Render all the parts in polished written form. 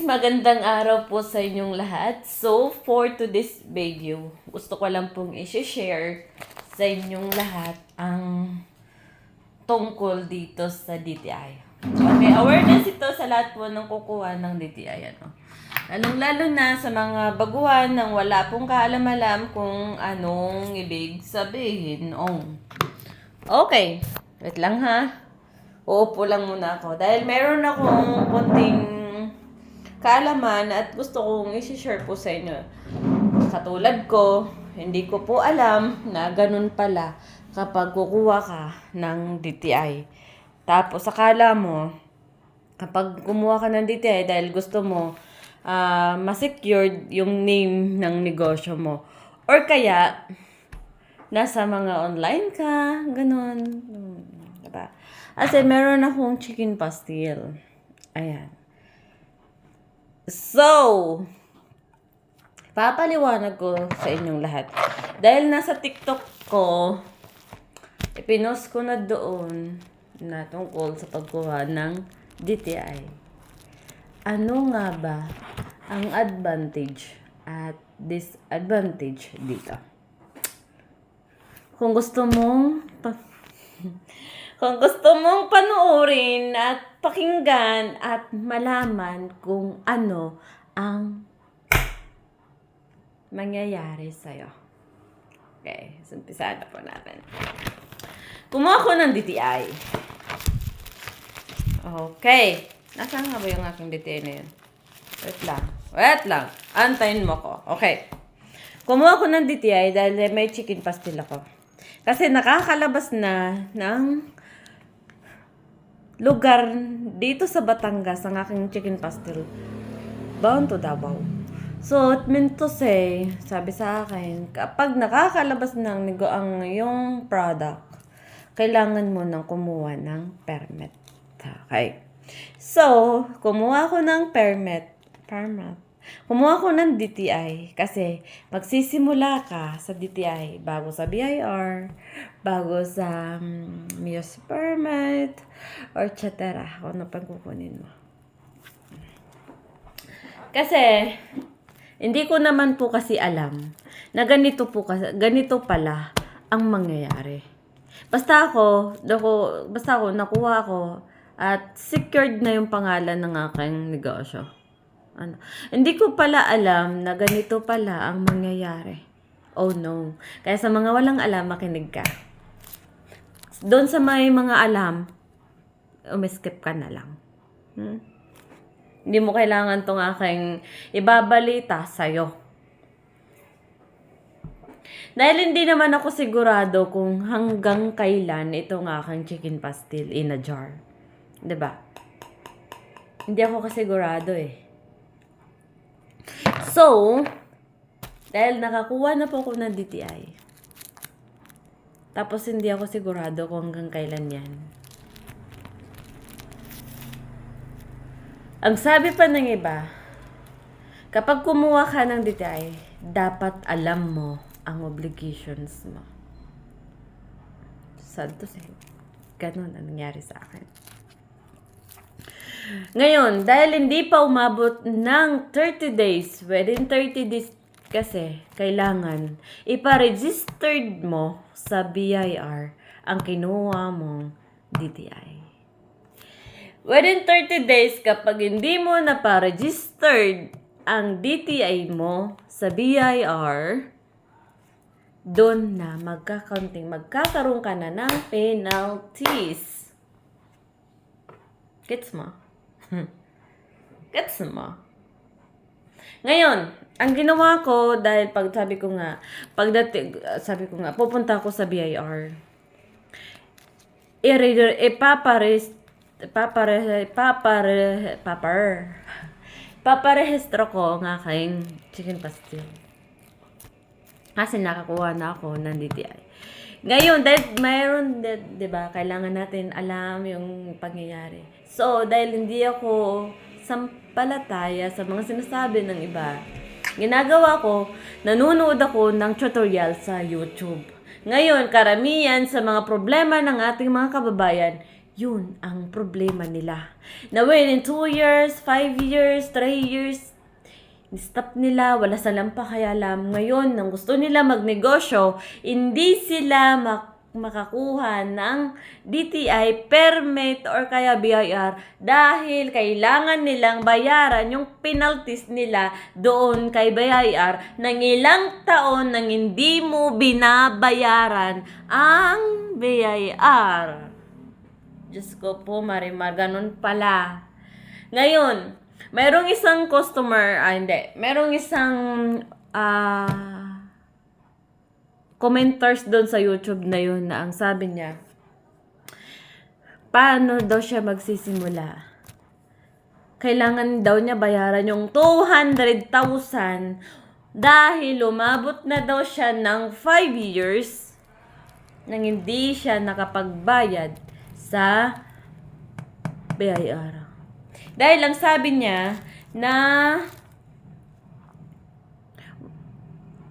magandang araw po sa inyong lahat. So, for today's video, gusto ko lang pong i-share sa inyong lahat ang tungkol dito sa DTI. Okay, awareness ito sa lahat po ng kukuha ng DTI. Lalong-lalo na sa mga baguhan nang wala pong kaalam-alam kung anong ibig sabihin. Okay, wait lang ha. Uupo lang muna ako dahil meron akong konting kaalaman at gusto kong i-share po sa inyo. Katulad ko, hindi ko po alam na ganun pala kapag kukuha ka ng DTI. Tapos akala mo, kapag kumuha ka ng DTI dahil gusto mo ma-secured yung name ng negosyo mo. Or kaya, nasa mga online ka, ganun. Diba? Kasi meron akong chicken pastil. Ayan. So, papaliwanag ko sa inyong lahat. Dahil nasa TikTok ko, ipinost ko na doon na tungkol sa pagkuha ng DTI. Ano nga ba ang advantage at disadvantage dito? Kung gusto mong panoorin at pakinggan at malaman kung ano ang mangyayari sa'yo. Okay, so umpisahan na po natin. Kumuha ko ng DTI. Okay. Nasaan nga ba yung aking DTI na yun? Wait lang. Antayin mo ko. Okay. Kumuha ko ng DTI dahil may chicken pastil ako. Kasi nakakalabas na ng lugar dito sa Batangas ang aking chicken pastil. Bound to Davao. So, it meant to say, sabi sa akin, kapag nakakalabas ng ang yung product, kailangan mo nang kumuha ng permit. Okay. So, kumuha ko ng permit. Kumuha ko ng DTI kasi magsisimula ka sa DTI bago sa BIR, bago sa MIOS permit, or etc. Kung ano pang kukunin mo. Kasi, hindi ko naman po kasi alam na ganito pala ang mangyayari. Basta ako nakuha ko at secured na yung pangalan ng aking negosyo. Hindi ko pala alam na ganito pala ang mangyayari. Oh no. Kaya sa mga walang alam, makinig ka. Doon sa may mga alam, umiskip ka na lang. Hindi mo kailangan tong aking ibabalita sa'yo. Dahil hindi naman ako sigurado kung hanggang kailan itong aking chicken pastil in a jar. 'Di ba? Hindi ako kasigurado eh. So, dahil nakakuha na po ako ng DTI, tapos hindi ako sigurado kung hanggang kailan yan. Ang sabi pa ng iba, kapag kumuha ka ng DTI, dapat alam mo ang obligations mo. Sad to say, ganun ang nangyari sa akin. Ngayon, dahil hindi pa umabot ng 30 days, within 30 days kasi, kailangan ipa-registered mo sa BIR ang kinuha mong DTI. Within 30 days, kapag hindi mo na pa-registered ang DTI mo sa BIR, doon na magkakaroon ka na ng penalties. Gets mo? Gets mo? Ngayon, ang ginawa ko, dahil sabi ko nga, pupunta ako sa BIR. Paparehistro ko ang aking chicken pastil. Kasi nakakuha na ako ng DTI. Ngayon, dahil mayroon, diba, kailangan natin alam yung pangyayari. So, dahil hindi ako sampalataya sa mga sinasabi ng iba, ginagawa ko, nanonood ako ng tutorial sa YouTube. Ngayon, karamihan sa mga problema ng ating mga kababayan, Yun ang problema nila. Na within 2 years, 5 years, 3 years, stop nila, wala silang pakialam. Ngayon, nang gusto nila magnegosyo, hindi sila makakuha ng DTI permit or kaya BIR dahil kailangan nilang bayaran yung penalties nila doon kay BIR ng ilang taon nang hindi mo binabayaran ang BIR. Diyos ko po, Marimar, ganun pala. Ngayon, merong isang customer, merong isang commenters doon sa YouTube na yun na ang sabi niya, paano daw siya magsisimula? Kailangan daw niya bayaran yung 200,000 dahil umabot na daw siya ng 5 years nang hindi siya nakapagbayad sa BIR. Dahil lang sabi niya na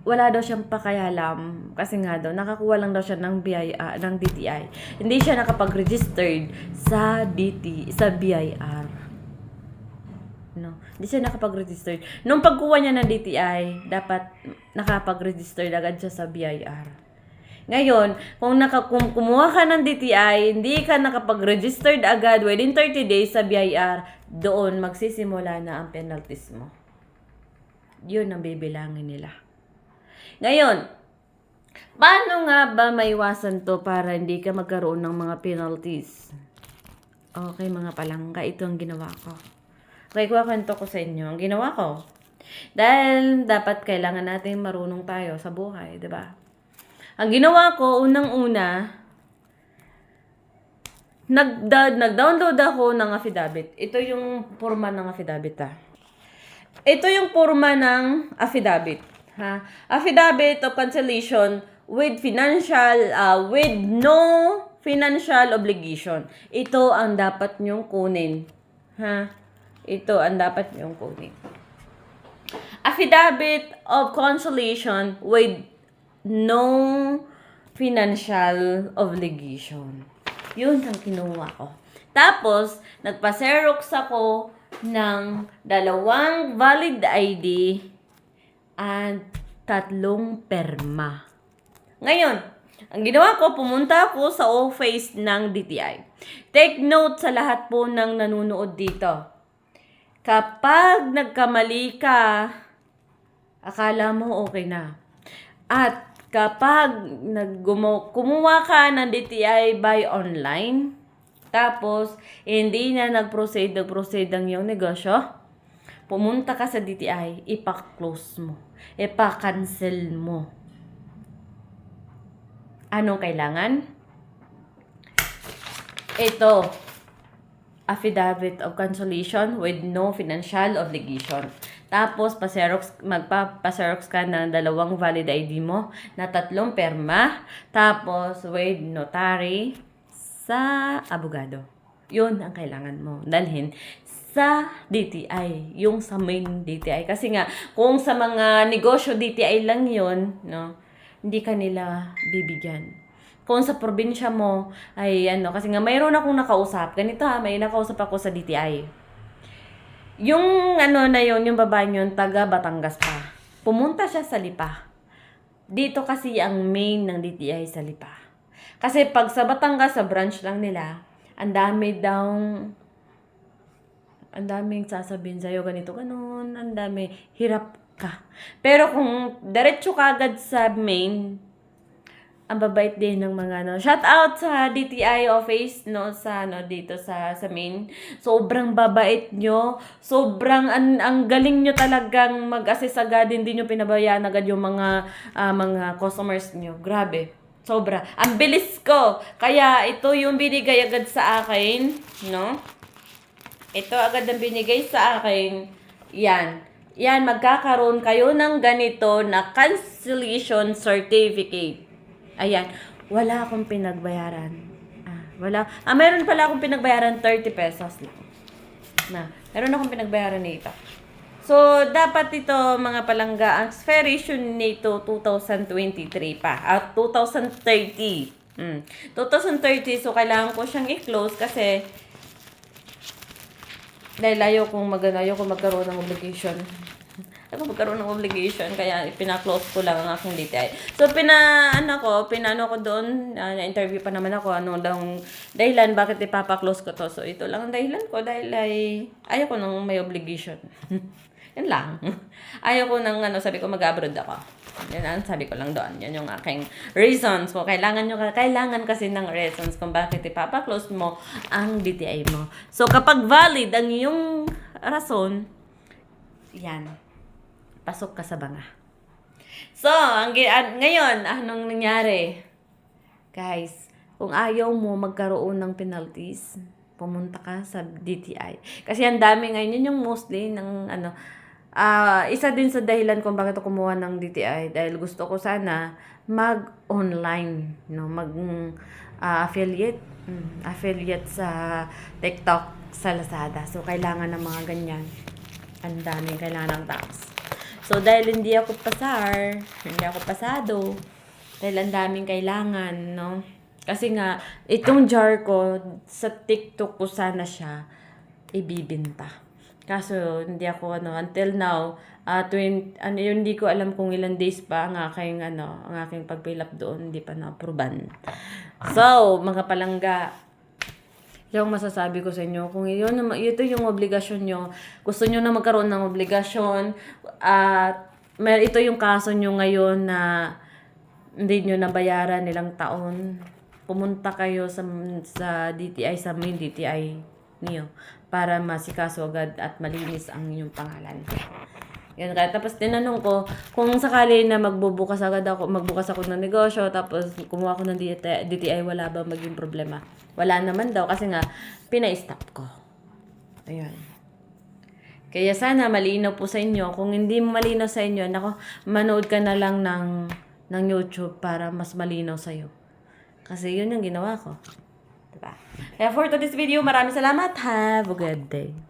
wala daw siyang pakialam kasi nga daw nakakuha lang daw siya ng ng DTI. Hindi siya nakapag-registered sa BIR. No, hindi siya nakapag-registered. Nung pagkuha niya ng DTI, dapat nakapag-register agad siya sa BIR. Ngayon, kung kumuha ka ng DTI, hindi ka nakapag-registered agad within 30 days sa BIR, doon magsisimula na ang penalties mo. Yun ang bibilangin nila. Ngayon, paano nga ba maiwasan to para hindi ka magkaroon ng mga penalties? Okay, mga palangga, ito ang ginawa ko. Okay, kwento ko sa inyo. Ang ginawa ko, dahil dapat kailangan natin marunong tayo sa buhay, di ba? Ang ginawa ko, unang-una, nag-download ako ng affidavit. Ito yung forma ng affidavit, Ito yung forma ng affidavit. Affidavit of cancellation with with no financial obligation. Ito ang dapat nyong kunin. Ito ang dapat nyong kunin. Affidavit of cancellation with no financial obligation. Yun ang kinuha ko. Tapos, nagpa-xerox ako ng 2 valid ID and 3 perma. Ngayon, ang ginawa ko, pumunta ako sa office ng DTI. Take note sa lahat po ng nanonood dito. Kapag nagkamali ka, akala mo okay na. At kapag kumuha ka ng DTI by online, tapos hindi na nag-proceed ang iyong negosyo, pumunta ka sa DTI, ipa-close mo, ipa-cancel mo. Anong kailangan? Ito, affidavit of cancellation with no financial obligation. Tapos, magpa-xerox ka ng 2 valid ID mo na 3 perma. Tapos, with notary sa abogado. Yun ang kailangan mo dalhin sa DTI, yung sa main DTI. Kasi nga, kung sa mga negosyo DTI lang yun, no, hindi ka nila bibigyan. Kung sa probinsya mo, ay kasi nga mayroon akong nakausap. Ganito may nakausap ako sa DTI. Yung yung babae yun, taga Batangas pa. Pumunta siya sa Lipa. Dito kasi ang main ng DTI sa Lipa. Kasi pag sa Batangas, sa branch lang nila, ang daming sasabihin sa'yo, ganito, ganun, ang dami, hirap ka. Pero kung diretso ka agad sa main, ang babait din ng mga shout out sa DTI office dito sa main. Sobrang babait nyo. Sobrang ang galing nyo talagang mag-assist agad, hindi nyo pinabayaan agad yung mga customers nyo. Grabe. Sobra. Ang bilis ko. Kaya ito yung binigay agad sa akin, no? Ito agad ang binigay sa akin. Yan, magkakaroon kayo ng ganito na cancellation certificate. Ayan, wala akong pinagbayaran. Meron pala akong pinagbayaran 30 pesos lang. Meron akong pinagbayaran nito. So, dapat ito, mga palangga, ang expiration nito 2023 pa. At 2030. 2030, so kailangan ko siyang i-close kasi dahil ayaw kong magkaroon ng obligation. Ako magkaroon ng obligation, kaya pina-close ko lang ang aking DTI. So, pinano ko doon, na-interview pa naman ako, ano daw dahilan, bakit ipapa-close ko to. So, ito lang ang dahilan ko, dahil ayaw ko nang may obligation. Yan lang. Ayaw ko nang, sabi ko, mag-abroad ako. Yan ang sabi ko lang doon. Yan yung aking reasons. So, kailangan kasi ng reasons kung bakit ipapa-close mo ang DTI mo. So, kapag valid ang iyong rason, yan, pasok ka sa banga. So, ngayon, anong nangyari? Guys, kung ayaw mo magkaroon ng penalties, pumunta ka sa DTI. Kasi ang dami ngayon, yun yung mostly ng isa din sa dahilan kung bakit ako kumuha ng DTI. Dahil gusto ko sana mag-online, affiliate sa TikTok, sa Lazada. So, kailangan ng mga ganyan. Ang daming kailangan ng tax. So, dahil hindi ako pasado, dahil ang daming kailangan, no? Kasi nga, itong jar ko, sa TikTok ko sana siya ibibinta. Kaso, hindi ako, until now, hindi ko alam kung ilang days pa ang aking pag-fill up doon, hindi pa na-approvean. So, mga palangga, yung masasabi ko sa inyo, kung ito yung obligasyon nyo, gusto nyo na magkaroon ng obligasyon, ito yung kaso nyo ngayon na hindi nyo nabayaran ilang taon, pumunta kayo sa DTI, sa main DTI niyo, para masikaso agad at malinis ang inyong pangalan. Yan, kaya tapos tinanong ko kung sakali na magbukas ako ng negosyo, tapos kumuha ako ng DTI, wala ba maging problema? Wala naman daw kasi nga pina-stop ko. Ayun. Kaya sana malinaw po sa inyo. Kung hindi malinaw sa inyo, manood ka na lang ng YouTube para mas malinaw sa iyo. Kasi yun yung ginawa ko. Diba? Kaya for today's video, maraming salamat. Have a good day.